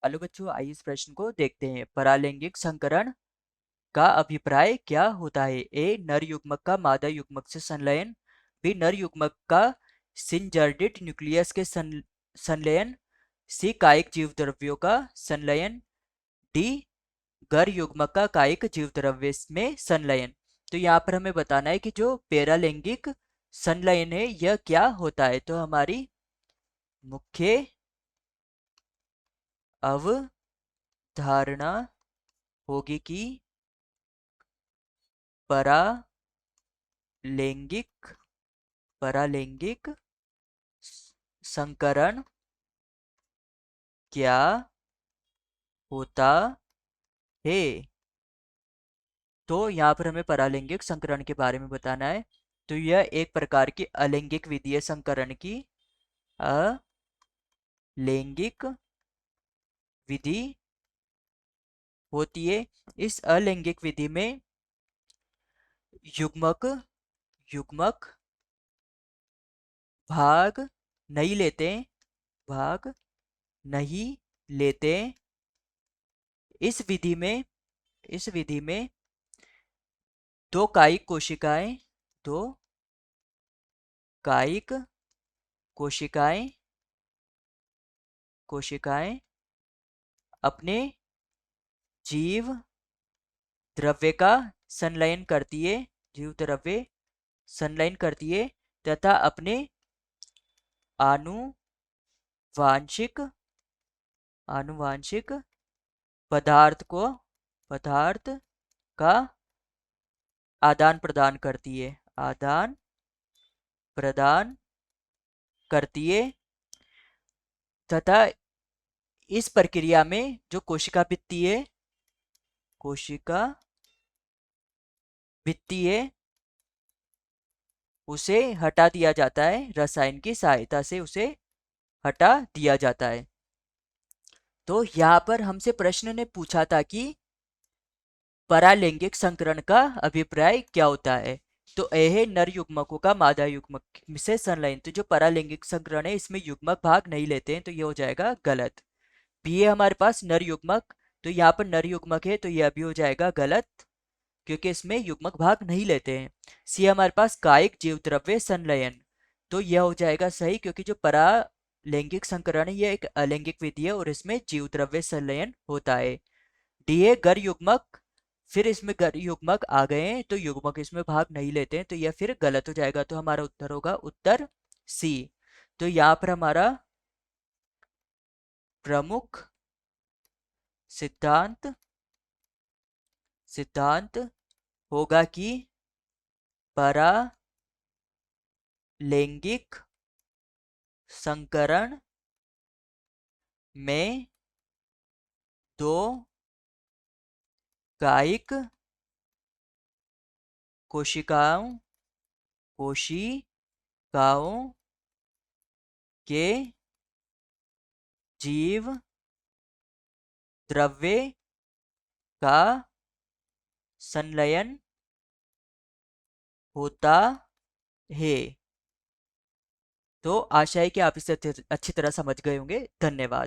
Hello बच्चों, आइए इस प्रश्न को देखते हैं। परालैंगिक संकरण का अभिप्राय क्या होता है? ए, नर युग्मक का मादा युग्मक से संलयन। बी, नर युग्मक का सिनजर्डिट न्यूक्लियस के संलयन। सी, कायिक जीव द्रव्यों का संलयन। डी, गर युग्मक का कायिक जीव द्रव्य में संलयन। तो यहाँ पर हमें बताना है कि जो पैरालैंगिक संलयन है यह क्या होता है। तो हमारी मुख्य अवधारणा होगी कि परालैंगिक परालैंगिक संकरण क्या होता है। तो यहाँ पर हमें परालैंगिक संकरण के बारे में बताना है। तो यह एक प्रकार की अलैंगिक विधि है संकरण की। अलैंगिक विधि होती है। इस अलैंगिक विधि में युग्मक युग्मक भाग नहीं लेते भाग नहीं लेते। इस विधि में दो कायिक कोशिकाएं अपने जीव द्रव्य का संलयन करती है जीव द्रव्य संलयन करती है तथा अपने आनुवांशिक आनुवांशिक पदार्थ का आदान प्रदान करती है तथा इस प्रक्रिया में जो कोशिका भित्ति है उसे हटा दिया जाता है। रसायन की सहायता से उसे हटा दिया जाता है। तो यहाँ पर हमसे प्रश्न ने पूछा था कि परालैंगिक संकरण का अभिप्राय क्या होता है। तो ए है नर युग्मकों का मादा युग्मक से संलयन। तो जो परालैंगिक संकरण है इसमें युग्मक भाग नहीं लेते हैं, तो ये हो जाएगा गलत। बी है हमारे पास नर युग्मक। तो यहाँ पर नर युग्मक है तो यह भी हो जाएगा गलत, क्योंकि इसमें युग्मक भाग नहीं लेते हैं। सी हमारे पास कायिक जीव द्रव्य संलयन। तो यह हो जाएगा सही, क्योंकि जो परालैंगिक संकरण है यह एक अलैंगिक विधि है और इसमें जीव द्रव्य संलयन होता है। डी है गर युग्मक। फिर इसमें गर युग्मक आ गए हैं तो युग्मक इसमें भाग नहीं लेते हैं, तो यह फिर गलत हो जाएगा। तो हमारा उत्तर होगा उत्तर सी। तो यहाँ पर हमारा प्रमुख सिद्धांत होगा कि परालैंगिक संकरण में दो कायिक कोशिकाओं के जीव द्रव्य का संलयन होता है। तो आशा है कि आप इसे अच्छी तरह समझ गए होंगे। धन्यवाद।